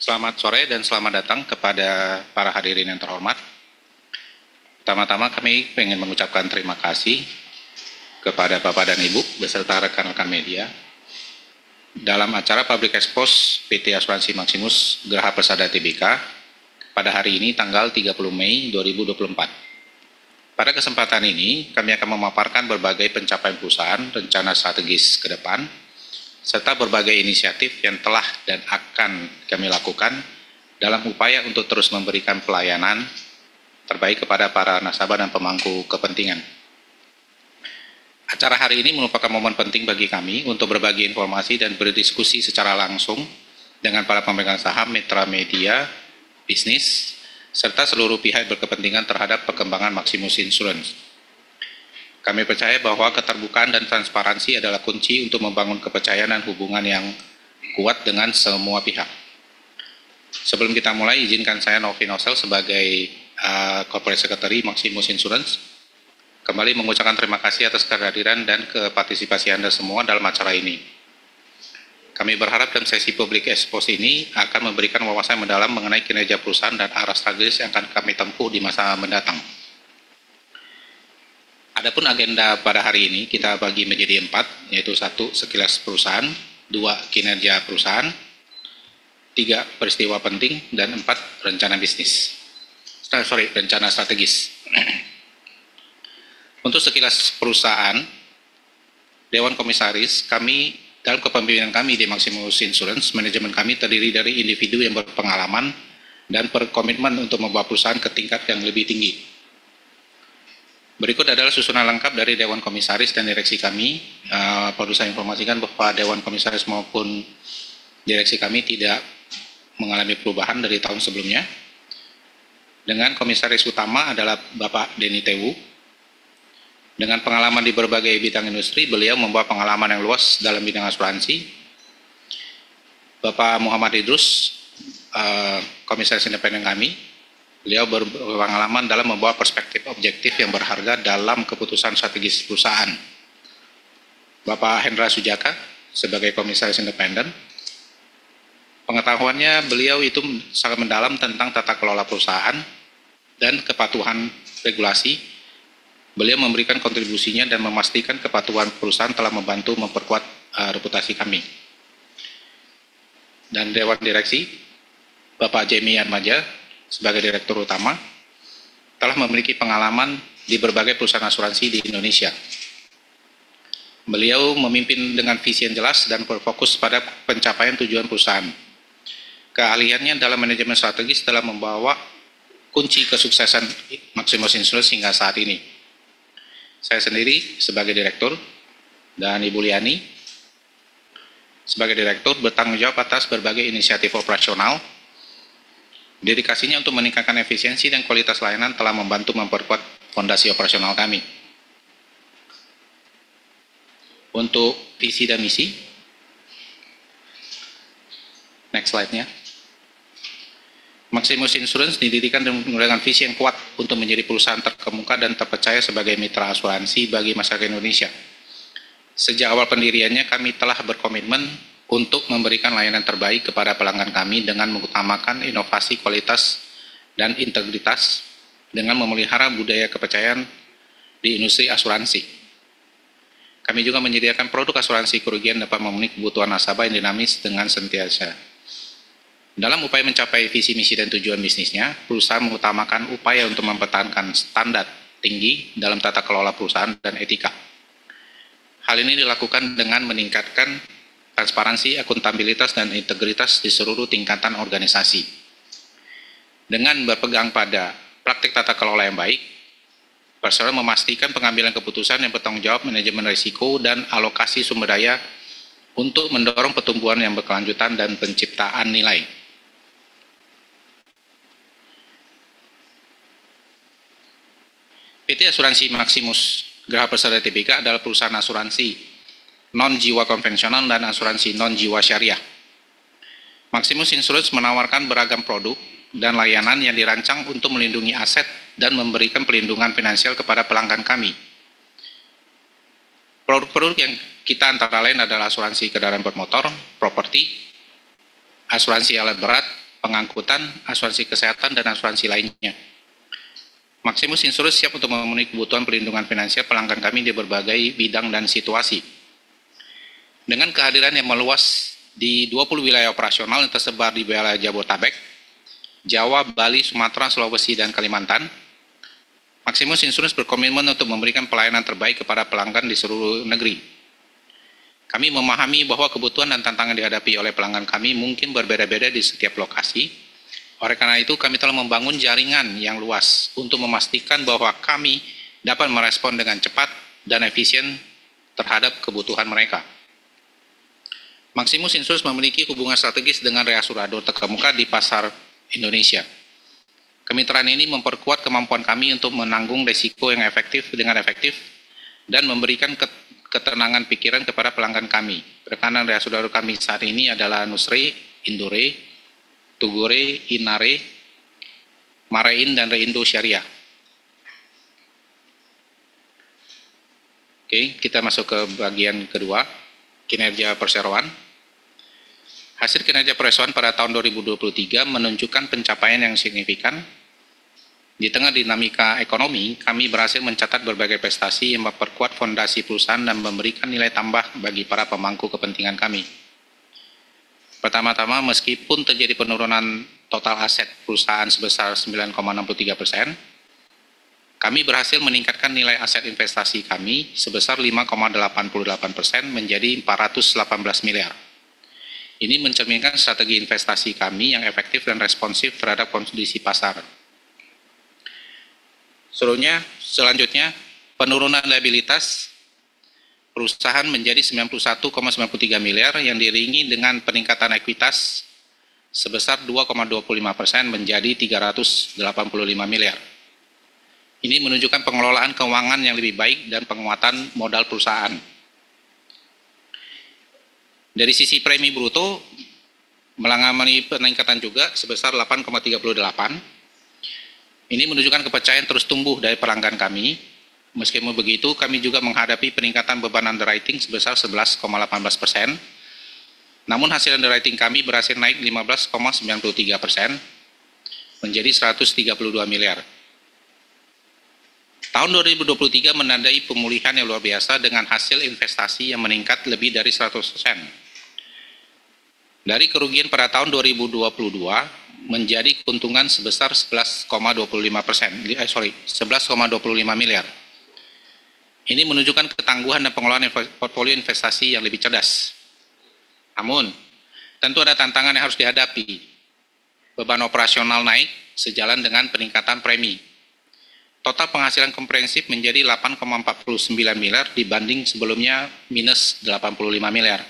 Selamat sore dan selamat datang kepada para hadirin yang terhormat. Pertama-tama kami ingin mengucapkan terima kasih kepada Bapak dan Ibu beserta rekan-rekan media dalam acara Public Expose PT Asuransi Maximus Geraha Persada Tbk pada hari ini tanggal 30 Mei 2024. Pada kesempatan ini kami akan memaparkan berbagai pencapaian perusahaan, rencana strategis ke depan, serta berbagai inisiatif yang telah dan akan kami lakukan dalam upaya untuk terus memberikan pelayanan terbaik kepada para nasabah dan pemangku kepentingan. Acara hari ini merupakan momen penting bagi kami untuk berbagi informasi dan berdiskusi secara langsung dengan para pemegang saham, mitra media, bisnis, serta seluruh pihak berkepentingan terhadap perkembangan Maximus Insurance. Kami percaya bahwa keterbukaan dan transparansi adalah kunci untuk membangun kepercayaan dan hubungan yang kuat dengan semua pihak. Sebelum kita mulai, izinkan saya Novi Nosel sebagai Corporate Secretary Maximus Insurance kembali mengucapkan terima kasih atas kehadiran dan kepartisipasi Anda semua dalam acara ini. Kami berharap dalam sesi public expose ini akan memberikan wawasan mendalam mengenai kinerja perusahaan dan arah strategis yang akan kami tempuh di masa mendatang. Adapun agenda pada hari ini kita bagi menjadi 4, yaitu 1. Sekilas perusahaan, 2. Kinerja perusahaan, 3. Peristiwa penting, dan 4. Rencana bisnis. Rencana strategis. Untuk sekilas perusahaan, Dewan Komisaris kami dalam kepemimpinan kami di Maximus Insurance, manajemen kami terdiri dari individu yang berpengalaman dan berkomitmen untuk membawa perusahaan ke tingkat yang lebih tinggi. Berikut adalah susunan lengkap dari Dewan Komisaris dan direksi kami. Perlu saya informasikan bahwa Dewan Komisaris maupun direksi kami tidak mengalami perubahan dari tahun sebelumnya. Dengan komisaris utama adalah Bapak Denny Tewu. Dengan pengalaman di berbagai bidang industri, beliau membawa pengalaman yang luas dalam bidang asuransi. Bapak Muhammad Idrus, komisaris independen kami, beliau berpengalaman dalam membawa perspektif objektif yang berharga dalam keputusan strategis perusahaan. Bapak Hendra Sujaka sebagai komisaris independen, pengetahuannya beliau itu sangat mendalam tentang tata kelola perusahaan dan kepatuhan regulasi. Beliau memberikan kontribusinya dan memastikan kepatuhan perusahaan telah membantu memperkuat reputasi kami. Dan Dewan Direksi, Bapak Jamie Atmaja sebagai Direktur Utama, telah memiliki pengalaman di berbagai perusahaan asuransi di Indonesia. Beliau memimpin dengan visi yang jelas dan berfokus pada pencapaian tujuan perusahaan. Keahliannya dalam manajemen strategis telah membawa kunci kesuksesan Maximus Insurance hingga saat ini. Saya sendiri sebagai Direktur dan Ibu Liani sebagai Direktur bertanggung jawab atas berbagai inisiatif operasional. Dedikasinya untuk meningkatkan efisiensi dan kualitas layanan telah membantu memperkuat fondasi operasional kami. Untuk visi dan misi, next slide-nya. Maximus Insurance didirikan dengan visi yang kuat untuk menjadi perusahaan terkemuka dan terpercaya sebagai mitra asuransi bagi masyarakat Indonesia. Sejak awal pendiriannya, kami telah berkomitmen untuk memberikan layanan terbaik kepada pelanggan kami dengan mengutamakan inovasi, kualitas, dan integritas dengan memelihara budaya kepercayaan di industri asuransi. Kami juga menyediakan produk asuransi kerugian dapat memenuhi kebutuhan nasabah yang dinamis dengan sentiasa. Dalam upaya mencapai visi, misi, dan tujuan bisnisnya, perusahaan mengutamakan upaya untuk mempertahankan standar tinggi dalam tata kelola perusahaan dan etika. Hal ini dilakukan dengan meningkatkan transparansi, akuntabilitas, dan integritas di seluruh tingkatan organisasi. Dengan berpegang pada praktik tata kelola yang baik, personel memastikan pengambilan keputusan yang bertanggung jawab manajemen risiko dan alokasi sumber daya untuk mendorong pertumbuhan yang berkelanjutan dan penciptaan nilai. PT Asuransi Maximus Geraha Persada Tbk adalah perusahaan asuransi non-jiwa konvensional dan asuransi non-jiwa syariah. Maximus Insurance menawarkan beragam produk dan layanan yang dirancang untuk melindungi aset dan memberikan perlindungan finansial kepada pelanggan kami. Produk-produk yang kita antara lain adalah asuransi kendaraan bermotor, properti, asuransi alat berat, pengangkutan, asuransi kesehatan, dan asuransi lainnya. Maximus Insurance siap untuk memenuhi kebutuhan perlindungan finansial pelanggan kami di berbagai bidang dan situasi. Dengan kehadiran yang meluas di 20 wilayah operasional yang tersebar di wilayah Jabodetabek, Jawa, Bali, Sumatera, Sulawesi, dan Kalimantan, Maximus Insurance berkomitmen untuk memberikan pelayanan terbaik kepada pelanggan di seluruh negeri. Kami memahami bahwa kebutuhan dan tantangan dihadapi oleh pelanggan kami mungkin berbeda-beda di setiap lokasi. Oleh karena itu, kami telah membangun jaringan yang luas untuk memastikan bahwa kami dapat merespon dengan cepat dan efisien terhadap kebutuhan mereka. Maximus Insurance memiliki hubungan strategis dengan reasurator terkemuka di pasar Indonesia. Kemitraan ini memperkuat kemampuan kami untuk menanggung risiko yang efektif dan memberikan ketenangan pikiran kepada pelanggan kami. Rekanan reasurator kami saat ini adalah Nusre, Indore, Tugore, Inare, Marain, dan Reindo Syariah. Oke, kita masuk ke bagian kedua, kinerja perseroan. Hasil kinerja perseroan pada tahun 2023 menunjukkan pencapaian yang signifikan. Di tengah dinamika ekonomi, kami berhasil mencatat berbagai prestasi yang memperkuat fondasi perusahaan dan memberikan nilai tambah bagi para pemangku kepentingan kami. Pertama-tama, meskipun terjadi penurunan total aset perusahaan sebesar 9,63%, kami berhasil meningkatkan nilai aset investasi kami sebesar 5,88% menjadi 418 miliar. Ini mencerminkan strategi investasi kami yang efektif dan responsif terhadap kondisi pasar. Selanjutnya, penurunan liabilitas perusahaan menjadi 91,93 miliar yang diiringi dengan peningkatan ekuitas sebesar 2,25% menjadi 385 miliar. Ini menunjukkan pengelolaan keuangan yang lebih baik dan penguatan modal perusahaan. Dari sisi premi bruto, mengalami peningkatan juga sebesar 8,38. Ini menunjukkan kepercayaan terus tumbuh dari pelanggan kami. Meskipun begitu, kami juga menghadapi peningkatan beban underwriting sebesar 11,18%. Namun hasil underwriting kami berhasil naik 15,93% menjadi 132 miliar. Tahun 2023 menandai pemulihan yang luar biasa dengan hasil investasi yang meningkat lebih dari 100%. Dari kerugian pada tahun 2022 menjadi keuntungan sebesar 11,25 miliar. Ini menunjukkan ketangguhan dan pengelolaan portfolio investasi yang lebih cerdas. Namun, tentu ada tantangan yang harus dihadapi. Beban operasional naik sejalan dengan peningkatan premi. Total penghasilan komprehensif menjadi 8,49 miliar dibanding sebelumnya minus 85 miliar.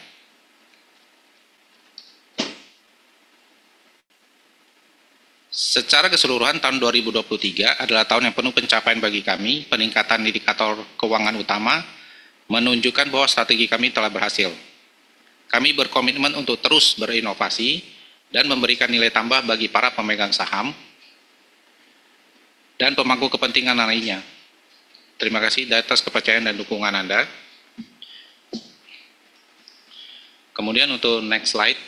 Secara keseluruhan tahun 2023 adalah tahun yang penuh pencapaian bagi kami. Peningkatan indikator keuangan utama menunjukkan bahwa strategi kami telah berhasil. Kami berkomitmen untuk terus berinovasi dan memberikan nilai tambah bagi para pemegang saham dan pemangku kepentingan lainnya. Terima kasih atas kepercayaan dan dukungan Anda. Kemudian untuk next slide,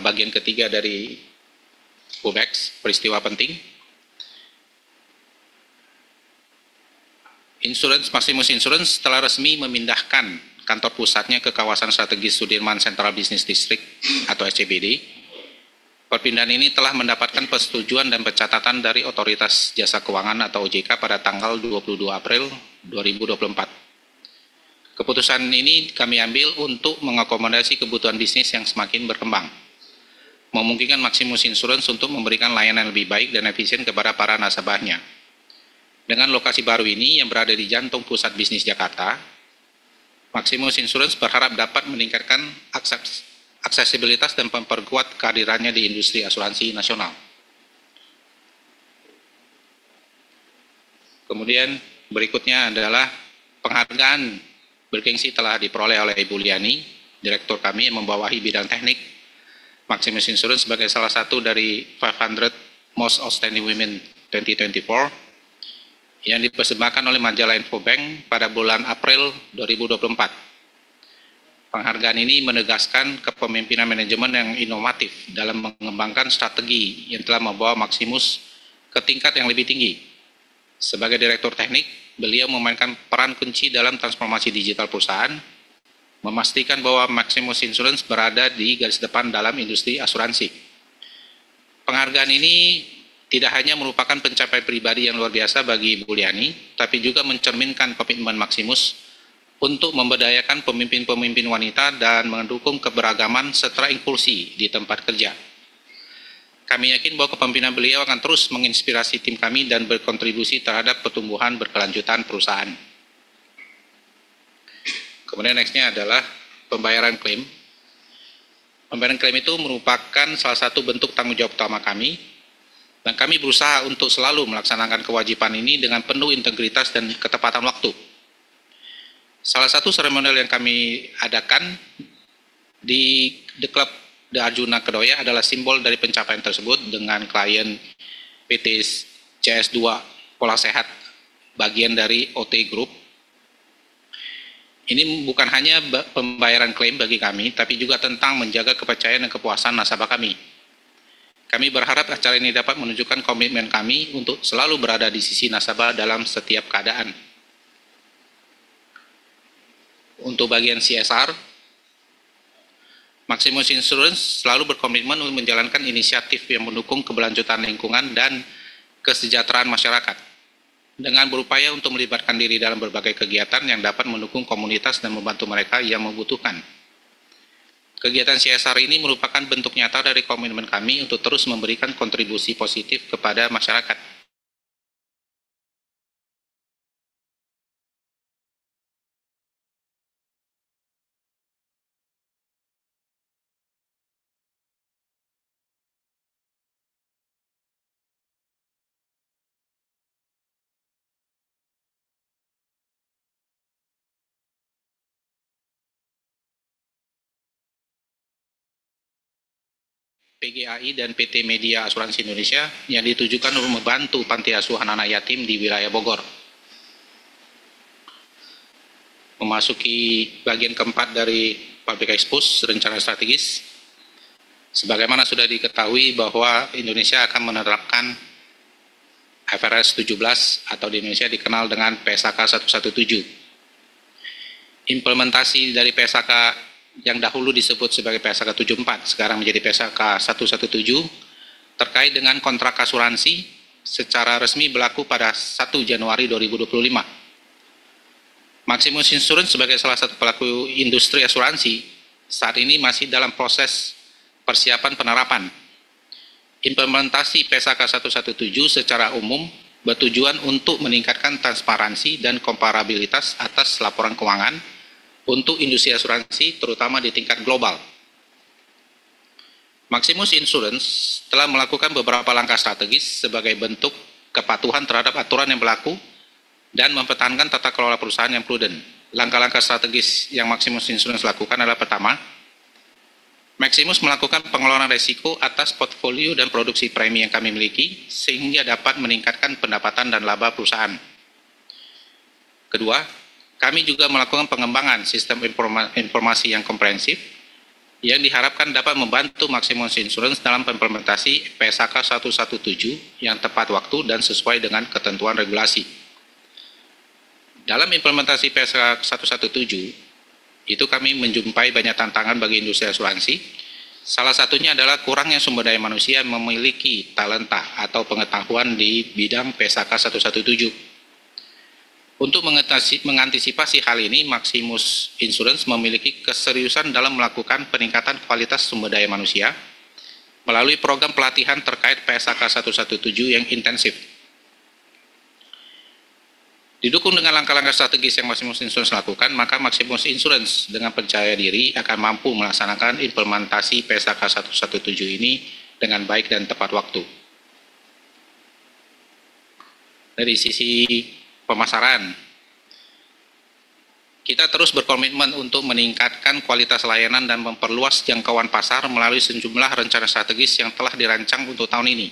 bagian ketiga dari Pubex, peristiwa penting. Maximus Insurance telah resmi memindahkan kantor pusatnya ke kawasan strategis Sudirman Central Business District atau SCBD. Perpindahan ini telah mendapatkan persetujuan dan pencatatan dari Otoritas Jasa Keuangan atau OJK pada tanggal 22 April 2024. Keputusan ini kami ambil untuk mengakomodasi kebutuhan bisnis yang semakin berkembang, memungkinkan Maximus Insurance untuk memberikan layanan lebih baik dan efisien kepada para nasabahnya. Dengan lokasi baru ini yang berada di jantung pusat bisnis Jakarta, Maximus Insurance berharap dapat meningkatkan aksesibilitas dan memperkuat kehadirannya di industri asuransi nasional. Kemudian berikutnya adalah penghargaan bergengsi telah diperoleh oleh Ibu Liani, Direktur kami yang membawahi bidang teknik Maximus Insurance sebagai salah satu dari 500 Most Outstanding Women 2024 yang dipersembahkan oleh majalah Infobank pada bulan April 2024. Penghargaan ini menegaskan kepemimpinan manajemen yang inovatif dalam mengembangkan strategi yang telah membawa Maximus ke tingkat yang lebih tinggi. Sebagai Direktur Teknik, beliau memainkan peran kunci dalam transformasi digital perusahaan, memastikan bahwa Maximus Insurance berada di garis depan dalam industri asuransi. Penghargaan ini tidak hanya merupakan pencapaian pribadi yang luar biasa bagi Ibu Liani, tapi juga mencerminkan komitmen Maximus untuk memberdayakan pemimpin-pemimpin wanita dan mendukung keberagaman serta inklusi di tempat kerja. Kami yakin bahwa kepemimpinan beliau akan terus menginspirasi tim kami dan berkontribusi terhadap pertumbuhan berkelanjutan perusahaan. Kemudian nextnya adalah pembayaran klaim. Pembayaran klaim itu merupakan salah satu bentuk tanggung jawab utama kami, dan kami berusaha untuk selalu melaksanakan kewajiban ini dengan penuh integritas dan ketepatan waktu. Salah satu seremonial yang kami adakan di The Club The Arjuna Kedoya adalah simbol dari pencapaian tersebut dengan klien PT CS2 Pola Sehat, bagian dari OT Group. Ini bukan hanya pembayaran klaim bagi kami, tapi juga tentang menjaga kepercayaan dan kepuasan nasabah kami. Kami berharap acara ini dapat menunjukkan komitmen kami untuk selalu berada di sisi nasabah dalam setiap keadaan. Untuk bagian CSR, Maximus Insurance selalu berkomitmen untuk menjalankan inisiatif yang mendukung keberlanjutan lingkungan dan kesejahteraan masyarakat, dengan berupaya untuk melibatkan diri dalam berbagai kegiatan yang dapat mendukung komunitas dan membantu mereka yang membutuhkan. Kegiatan CSR ini merupakan bentuk nyata dari komitmen kami untuk terus memberikan kontribusi positif kepada masyarakat. PGAI dan PT Media Asuransi Indonesia yang ditujukan untuk membantu panti asuhan anak yatim di wilayah Bogor. Memasuki bagian keempat dari Public Expose, rencana strategis. Sebagaimana sudah diketahui bahwa Indonesia akan menerapkan IFRS 17 atau di Indonesia dikenal dengan PSAK 117. Implementasi dari PSAK yang dahulu disebut sebagai PSAK 74, sekarang menjadi PSAK 117, terkait dengan kontrak asuransi secara resmi berlaku pada 1 Januari 2025. Maximus Insurance sebagai salah satu pelaku industri asuransi saat ini masih dalam proses persiapan penerapan. Implementasi PSAK 117 secara umum bertujuan untuk meningkatkan transparansi dan komparabilitas atas laporan keuangan untuk industri asuransi, terutama di tingkat global. Maximus Insurance telah melakukan beberapa langkah strategis sebagai bentuk kepatuhan terhadap aturan yang berlaku dan mempertahankan tata kelola perusahaan yang prudent. Langkah-langkah strategis yang Maximus Insurance lakukan adalah pertama, Maximus melakukan pengelolaan risiko atas portfolio dan produksi premi yang kami miliki sehingga dapat meningkatkan pendapatan dan laba perusahaan. Kedua, kami juga melakukan pengembangan sistem informasi yang komprehensif yang diharapkan dapat membantu Maximus Insurance dalam implementasi PSAK 117 yang tepat waktu dan sesuai dengan ketentuan regulasi. Dalam implementasi PSAK 117, itu kami menjumpai banyak tantangan bagi industri asuransi. Salah satunya adalah kurangnya sumber daya manusia yang memiliki talenta atau pengetahuan di bidang PSAK 117. Untuk mengantisipasi hal ini, Maximus Insurance memiliki keseriusan dalam melakukan peningkatan kualitas sumber daya manusia melalui program pelatihan terkait PSAK 117 yang intensif. Didukung dengan langkah-langkah strategis yang Maximus Insurance lakukan, maka Maximus Insurance dengan percaya diri akan mampu melaksanakan implementasi PSAK 117 ini dengan baik dan tepat waktu. Dari sisi pemasaran, kita terus berkomitmen untuk meningkatkan kualitas layanan dan memperluas jangkauan pasar melalui sejumlah rencana strategis yang telah dirancang untuk tahun ini.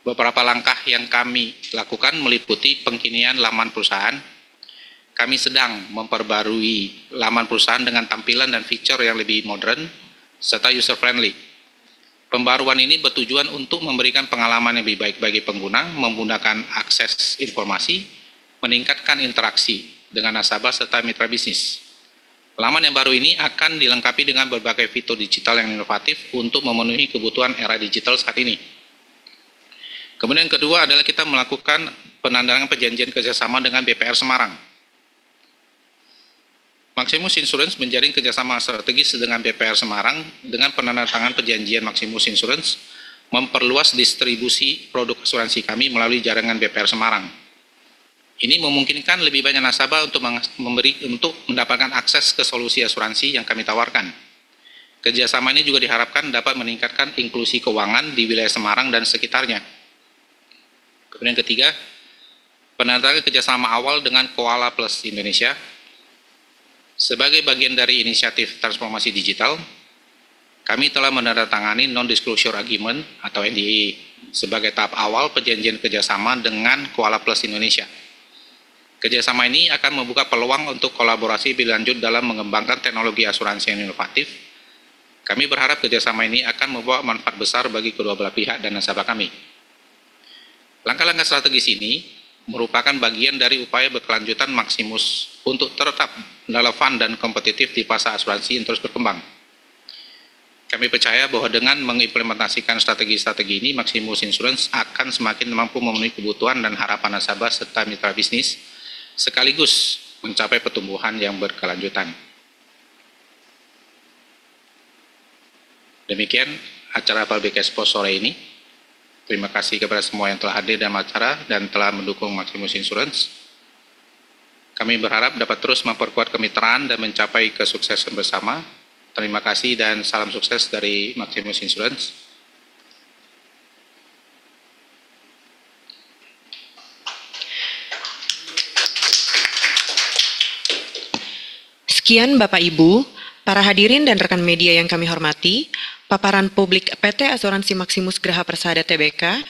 Beberapa langkah yang kami lakukan meliputi pengkinian laman perusahaan, kami sedang memperbarui laman perusahaan dengan tampilan dan fitur yang lebih modern serta user-friendly. Pembaruan ini bertujuan untuk memberikan pengalaman yang lebih baik bagi pengguna, memudahkan akses informasi, meningkatkan interaksi dengan nasabah serta mitra bisnis. Laman yang baru ini akan dilengkapi dengan berbagai fitur digital yang inovatif untuk memenuhi kebutuhan era digital saat ini. Kemudian yang kedua adalah kita melakukan penandatanganan perjanjian kerjasama dengan BPR Semarang. Maximus Insurance menjalin kerjasama strategis dengan BPR Semarang dengan penandatanganan perjanjian Maximus Insurance memperluas distribusi produk asuransi kami melalui jaringan BPR Semarang. Ini memungkinkan lebih banyak nasabah untuk mendapatkan akses ke solusi asuransi yang kami tawarkan. Kerjasama ini juga diharapkan dapat meningkatkan inklusi keuangan di wilayah Semarang dan sekitarnya. Kemudian ketiga, penandatanganan kerjasama awal dengan Koala Plus Indonesia. Sebagai bagian dari inisiatif transformasi digital, kami telah menandatangani Non-Disclosure Agreement atau NDA sebagai tahap awal perjanjian kerjasama dengan Koala Plus Indonesia. Kerjasama ini akan membuka peluang untuk kolaborasi lebih lanjut dalam mengembangkan teknologi asuransi yang inovatif. Kami berharap kerjasama ini akan membawa manfaat besar bagi kedua belah pihak dan nasabah kami. Langkah-langkah strategis ini merupakan bagian dari upaya berkelanjutan Maximus untuk tetap relevan dan kompetitif di pasar asuransi yang terus berkembang. Kami percaya bahwa dengan mengimplementasikan strategi-strategi ini, Maximus Insurance akan semakin mampu memenuhi kebutuhan dan harapan nasabah serta mitra bisnis, sekaligus mencapai pertumbuhan yang berkelanjutan. Demikian acara Public Expo sore ini. Terima kasih kepada semua yang telah hadir dalam acara dan telah mendukung Maximus Insurance. Kami berharap dapat terus memperkuat kemitraan dan mencapai kesuksesan bersama. Terima kasih dan salam sukses dari Maximus Insurance. Sekian Bapak Ibu, para hadirin dan rekan media yang kami hormati, paparan publik PT Asuransi Maximus Graha Persada Tbk,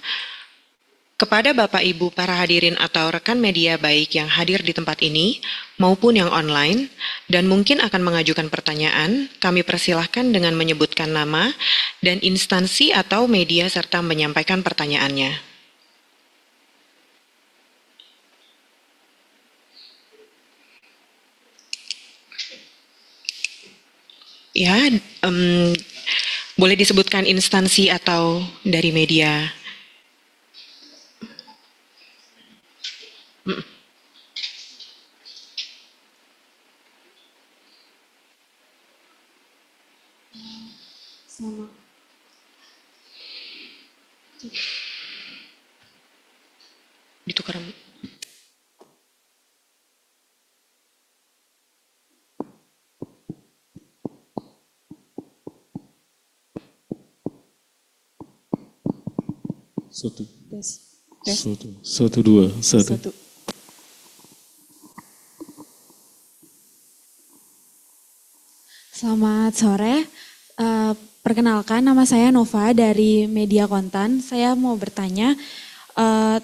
kepada Bapak Ibu para hadirin atau rekan media baik yang hadir di tempat ini maupun yang online dan mungkin akan mengajukan pertanyaan, kami persilahkan dengan menyebutkan nama dan instansi atau media serta menyampaikan pertanyaannya. Ya, boleh disebutkan instansi atau dari media. Sama. Ditukar. Satu. Tes. Satu, dua, satu. Selamat sore. Perkenalkan, nama saya Nova dari Media Kontan. Saya mau bertanya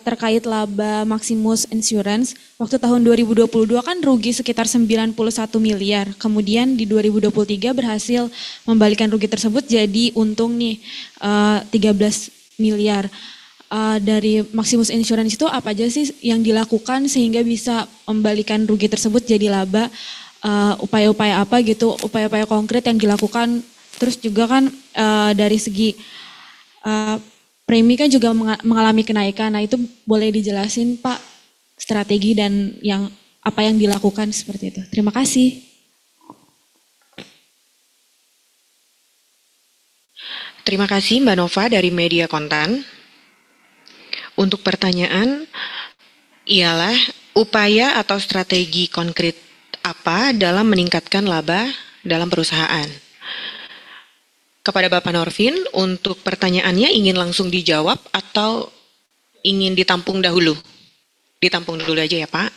terkait laba Maximus Insurance. Waktu tahun 2022 kan rugi sekitar 91 miliar. Kemudian di 2023 berhasil membalikan rugi tersebut jadi untung nih 13 miliar. Dari Maximus Insurance itu apa aja sih yang dilakukan sehingga bisa membalikan rugi tersebut jadi laba? Upaya-upaya apa gitu, upaya-upaya konkret yang dilakukan. Terus juga kan dari segi premi kan juga mengalami kenaikan. Nah itu boleh dijelasin Pak strategi dan apa yang dilakukan seperti itu. Terima kasih. Terima kasih Mbak Nova dari Media Kontan. Untuk pertanyaan ialah upaya atau strategi konkret apa dalam meningkatkan laba dalam perusahaan. Kepada Bapak Norvin, untuk pertanyaannya ingin langsung dijawab atau ingin ditampung dahulu? Ditampung dulu aja ya Pak.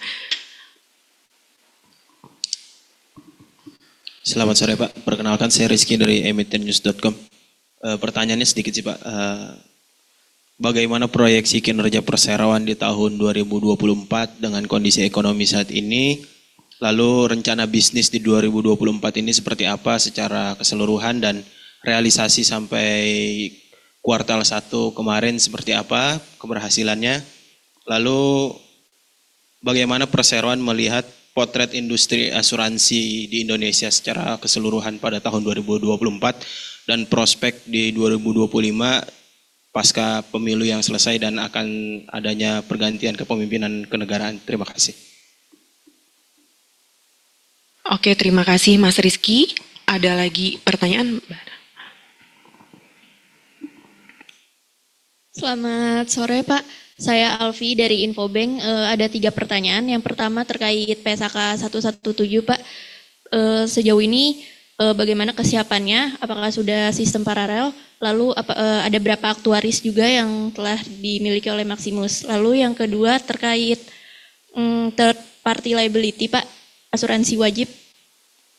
Selamat sore Pak, perkenalkan saya Rizky dari emittennews.com. Pertanyaannya sedikit sih Pak. Bagaimana proyeksi kinerja perseroan di tahun 2024 dengan kondisi ekonomi saat ini? Lalu rencana bisnis di 2024 ini seperti apa secara keseluruhan dan realisasi sampai kuartal 1 kemarin seperti apa keberhasilannya. Lalu bagaimana perseroan melihat potret industri asuransi di Indonesia secara keseluruhan pada tahun 2024 dan prospek di 2025 pasca pemilu yang selesai dan akan adanya pergantian kepemimpinan kenegaraan. Terima kasih. Oke, terima kasih Mas Rizky. Ada lagi pertanyaan? Selamat sore Pak, saya Alfi dari Infobank. Ada 3 pertanyaan. Yang pertama terkait PSAK 117 Pak. Sejauh ini bagaimana kesiapannya? Apakah sudah sistem paralel? Lalu ada berapa aktuaris juga yang telah dimiliki oleh Maximus? Lalu yang kedua terkait third party liability Pak, asuransi wajib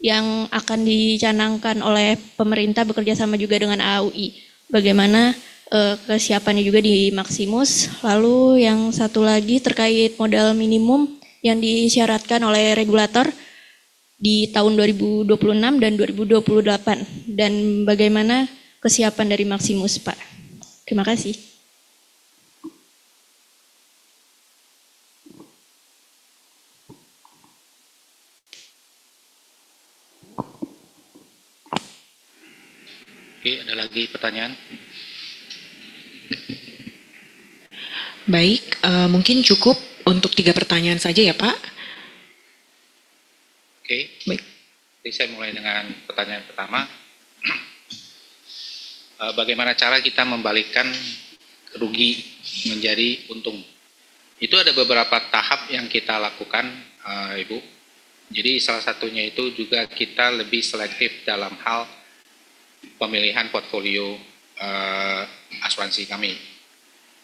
yang akan dicanangkan oleh pemerintah bekerja sama juga dengan AUI. Bagaimana kesiapannya juga di Maximus. Lalu yang satu lagi terkait modal minimum yang disyaratkan oleh regulator di tahun 2026 dan 2028 dan bagaimana kesiapan dari Maximus Pak. Terima kasih. Oke, ada lagi pertanyaan? Baik, mungkin cukup untuk 3 pertanyaan saja ya Pak. Oke, Baik. jadi saya mulai dengan pertanyaan pertama. Bagaimana cara kita membalikkan rugi menjadi untung? Itu ada beberapa tahap yang kita lakukan, Ibu. Jadi salah satunya itu juga kita lebih selektif dalam hal pemilihan portfolio asuransi kami.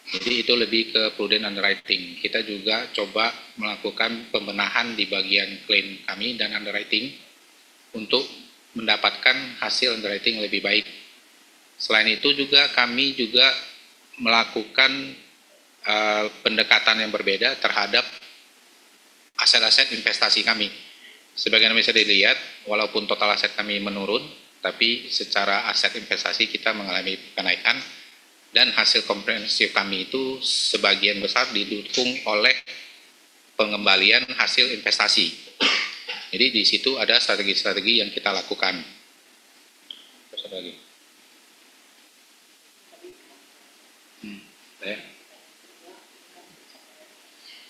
Jadi itu lebih ke prudent underwriting. Kita juga coba melakukan pembenahan di bagian klaim kami dan underwriting untuk mendapatkan hasil underwriting lebih baik. Selain itu juga kami juga melakukan pendekatan yang berbeda terhadap aset-aset investasi kami. Sebagaimana bisa dilihat, walaupun total aset kami menurun, tapi secara aset investasi kita mengalami kenaikan dan hasil komprehensif kami itu sebagian besar didukung oleh pengembalian hasil investasi. Jadi di situ ada strategi-strategi yang kita lakukan. Terus ada lagi.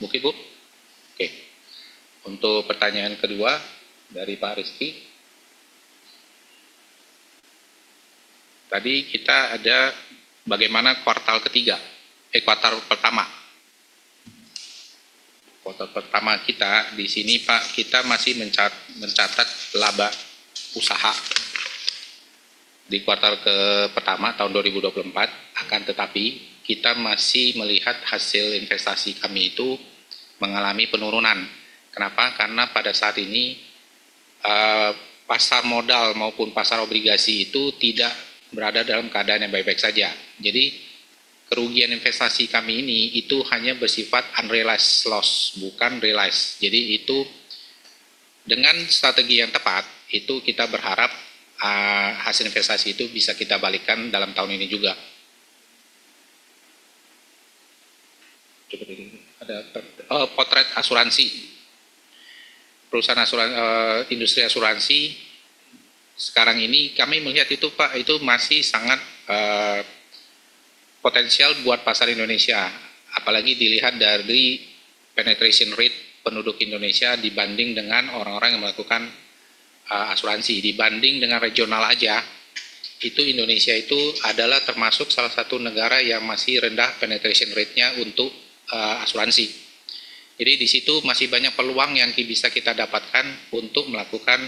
Oke Bu. Oke. Untuk pertanyaan kedua dari Pak Rizky. Tadi kita ada bagaimana kuartal pertama. Kuartal pertama kita di sini Pak, kita masih mencatat laba usaha di kuartal pertama tahun 2024, akan tetapi kita masih melihat hasil investasi kami itu mengalami penurunan. Kenapa? Karena pada saat ini pasar modal maupun pasar obligasi itu tidak berada dalam keadaan yang baik-baik saja. Jadi kerugian investasi kami ini itu hanya bersifat unrealized loss, bukan realized. Jadi itu dengan strategi yang tepat, itu kita berharap hasil investasi itu bisa kita balikkan dalam tahun ini juga. Ada potret asuransi. Perusahaan industri asuransi sekarang ini kami melihat itu Pak, itu masih sangat potensial buat pasar Indonesia. Apalagi dilihat dari penetration rate penduduk Indonesia dibanding dengan orang-orang yang melakukan asuransi. Dibanding dengan regional aja, itu Indonesia itu adalah termasuk salah satu negara yang masih rendah penetration rate-nya untuk asuransi. Jadi di situ masih banyak peluang yang bisa kita dapatkan untuk melakukan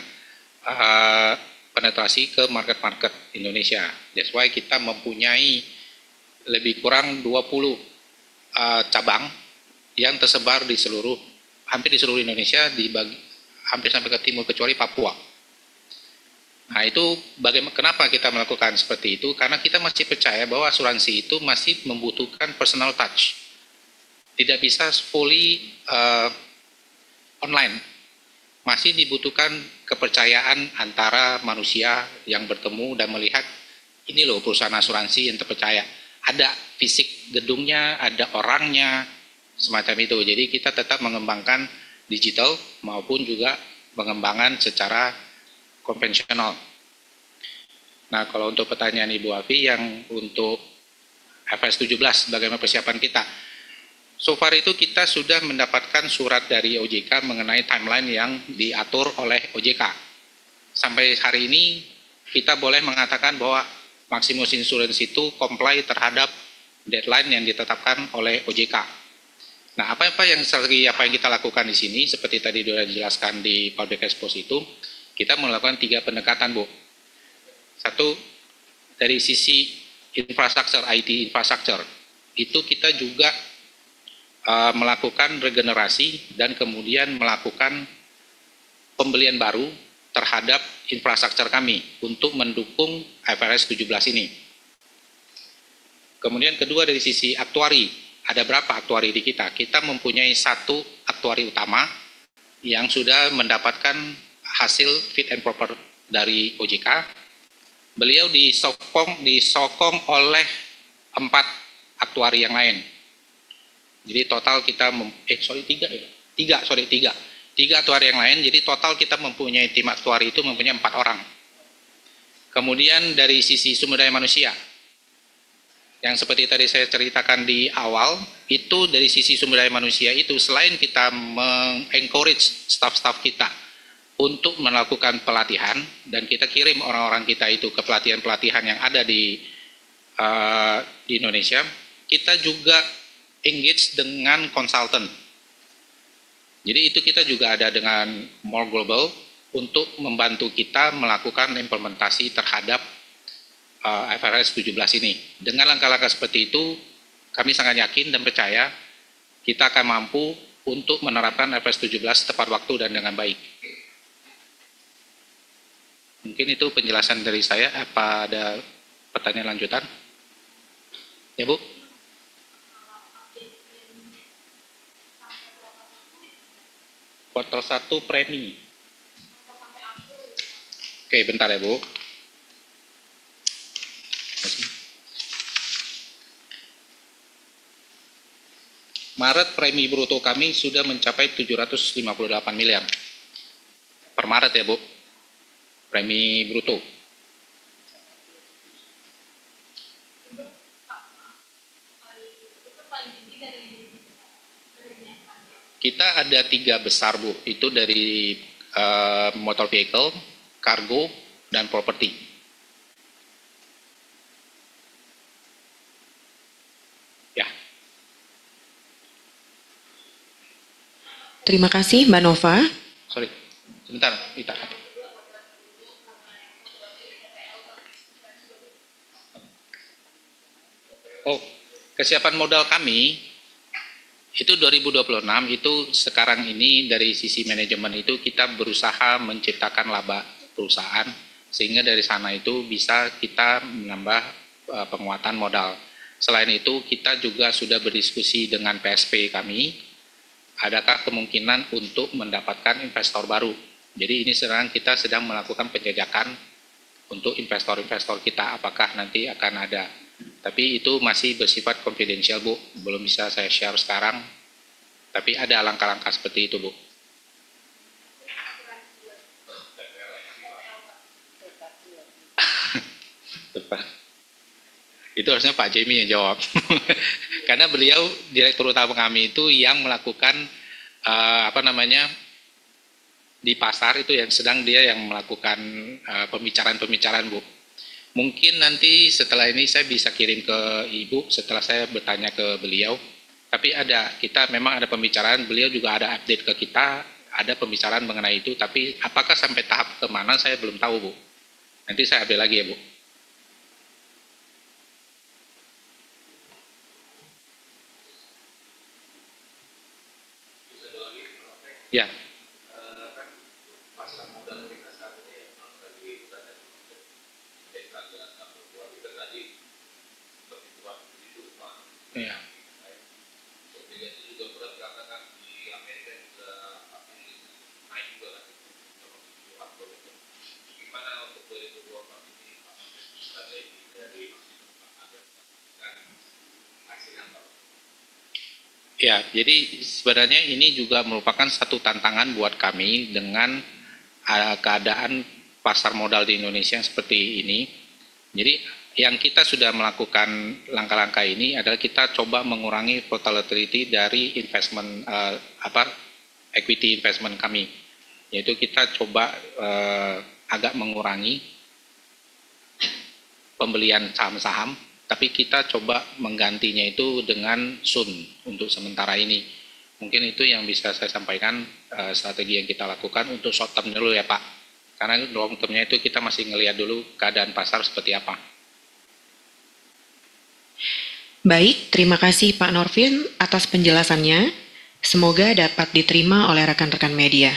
penetrasi ke market-market Indonesia. That's why kita mempunyai lebih kurang 20 cabang yang tersebar di hampir di seluruh Indonesia, hampir sampai ke timur kecuali Papua. Nah itu kenapa kita melakukan seperti itu? Karena kita masih percaya bahwa asuransi itu masih membutuhkan personal touch. Tidak bisa fully online. masih dibutuhkan kepercayaan antara manusia yang bertemu dan melihat ini loh perusahaan asuransi yang terpercaya. Ada fisik gedungnya, ada orangnya, semacam itu. Jadi kita tetap mengembangkan digital maupun juga pengembangan secara konvensional. Nah, kalau untuk pertanyaan Ibu Afi yang untuk IFRS 17, bagaimana persiapan kita? So far itu kita sudah mendapatkan surat dari OJK mengenai timeline yang diatur oleh OJK. Sampai hari ini kita boleh mengatakan bahwa Maximus Insurance itu comply terhadap deadline yang ditetapkan oleh OJK. Nah, apa yang kita lakukan di sini, seperti tadi sudah dijelaskan di Public Expose itu, kita melakukan 3 pendekatan, Bu. Satu, dari sisi infrastruktur, IT infrastruktur, itu kita juga melakukan regenerasi dan kemudian melakukan pembelian baru terhadap infrastruktur kami untuk mendukung IFRS 17 ini. Kemudian kedua dari sisi aktuari, ada berapa aktuari di kita? Kita mempunyai 1 aktuari utama yang sudah mendapatkan hasil fit and proper dari OJK. Beliau disokong oleh 4 aktuari yang lain. Jadi total kita, 3 aktuari yang lain, jadi total kita mempunyai tim aktuari itu mempunyai 4 orang. Kemudian dari sisi sumber daya manusia, yang seperti tadi saya ceritakan di awal, itu dari sisi sumber daya manusia itu, selain kita mengencourage staff-staff kita untuk melakukan pelatihan, dan kita kirim orang-orang kita itu ke pelatihan-pelatihan yang ada di Indonesia, kita juga engage dengan konsultan. Jadi itu kita juga ada dengan More Global untuk membantu kita melakukan implementasi terhadap IFRS 17 ini. Dengan langkah-langkah seperti itu, kami sangat yakin dan percaya kita akan mampu untuk menerapkan IFRS 17 tepat waktu dan dengan baik. Mungkin itu penjelasan dari saya. Apa ada pertanyaan lanjutan? Ya, Bu? Kuartal 1 premi. Oke, bentar ya, Bu. Maret premi bruto kami sudah mencapai 758 miliar. Per Maret ya, Bu. Premi bruto. Kita ada 3 besar, Bu. Itu dari motor vehicle, kargo, dan properti. Ya. Terima kasih, Mbak Nova. Sorry, sebentar, Ita. Oh, kesiapan modal kami itu 2026 itu sekarang ini dari sisi manajemen itu kita berusaha menciptakan laba perusahaan sehingga dari sana itu bisa kita menambah penguatan modal. Selain itu kita juga sudah berdiskusi dengan PSP kami, adakah kemungkinan untuk mendapatkan investor baru. Jadi ini sekarang kita sedang melakukan penjajakan untuk investor-investor kita, apakah nanti akan ada. Tapi itu masih bersifat confidential, Bu. Belum bisa saya share sekarang. Tapi ada langkah-langkah seperti itu, Bu. Itu harusnya Pak Jamie yang jawab. Karena beliau direktur utama kami itu yang melakukan di pasar itu yang sedang dia yang melakukan pembicaraan-pembicaraan, Bu. Mungkin nanti setelah ini saya bisa kirim ke Ibu setelah saya bertanya ke beliau. Tapi kita memang ada pembicaraan, beliau juga ada update ke kita, ada pembicaraan mengenai itu. Tapi apakah sampai tahap kemana saya belum tahu, Bu. Nanti saya update lagi ya, Bu. Ya. Ya. Ya, jadi sebenarnya ini juga merupakan satu tantangan buat kami dengan keadaan pasar modal di Indonesia yang seperti ini. Jadi yang kita sudah melakukan langkah-langkah ini adalah kita coba mengurangi volatility dari investment equity investment kami, yaitu kita coba agak mengurangi pembelian saham-saham, tapi kita coba menggantinya itu dengan SUN untuk sementara ini. Mungkin itu yang bisa saya sampaikan strategi yang kita lakukan untuk short term dulu ya Pak. Karena long termnya itu kita masih ngelihat dulu keadaan pasar seperti apa. Baik, terima kasih Pak Norvin atas penjelasannya. Semoga dapat diterima oleh rekan-rekan media.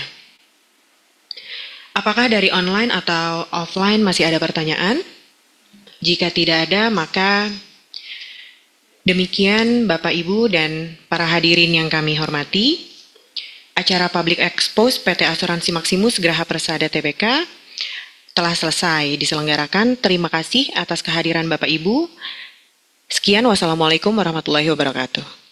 Apakah dari online atau offline masih ada pertanyaan? Jika tidak ada, maka demikian Bapak Ibu dan para hadirin yang kami hormati. Acara Public Expose PT Asuransi Maximus Graha Persada Tbk telah selesai diselenggarakan. Terima kasih atas kehadiran Bapak Ibu. Sekian, wassalamualaikum warahmatullahi wabarakatuh.